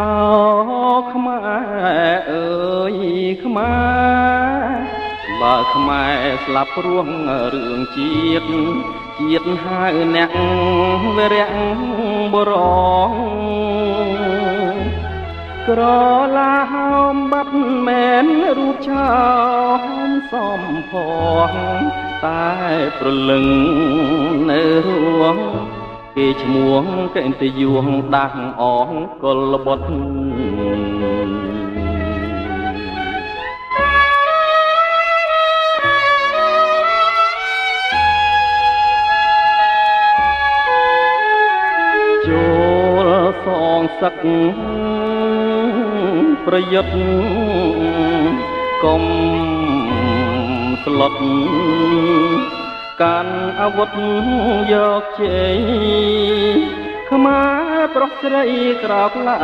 អោខ្មែរអើយខ្មែរបើខ្មែរស្លាប់ព្រោះរឿងជាតិហៅអ្នកវរៈបរងក្រឡាហោមបាត់មែនរូបឆោមសំផងតែប្រលឹងនៅរួងគេឈ្មោះកេនតយួងដាស់អងកលបុត្រចូលសងសឹកប្រយុទ្ធកុំស្លុតកាន់អាវុធយកជ័យខ្មែរប្រុសស្រីក្រោកឡា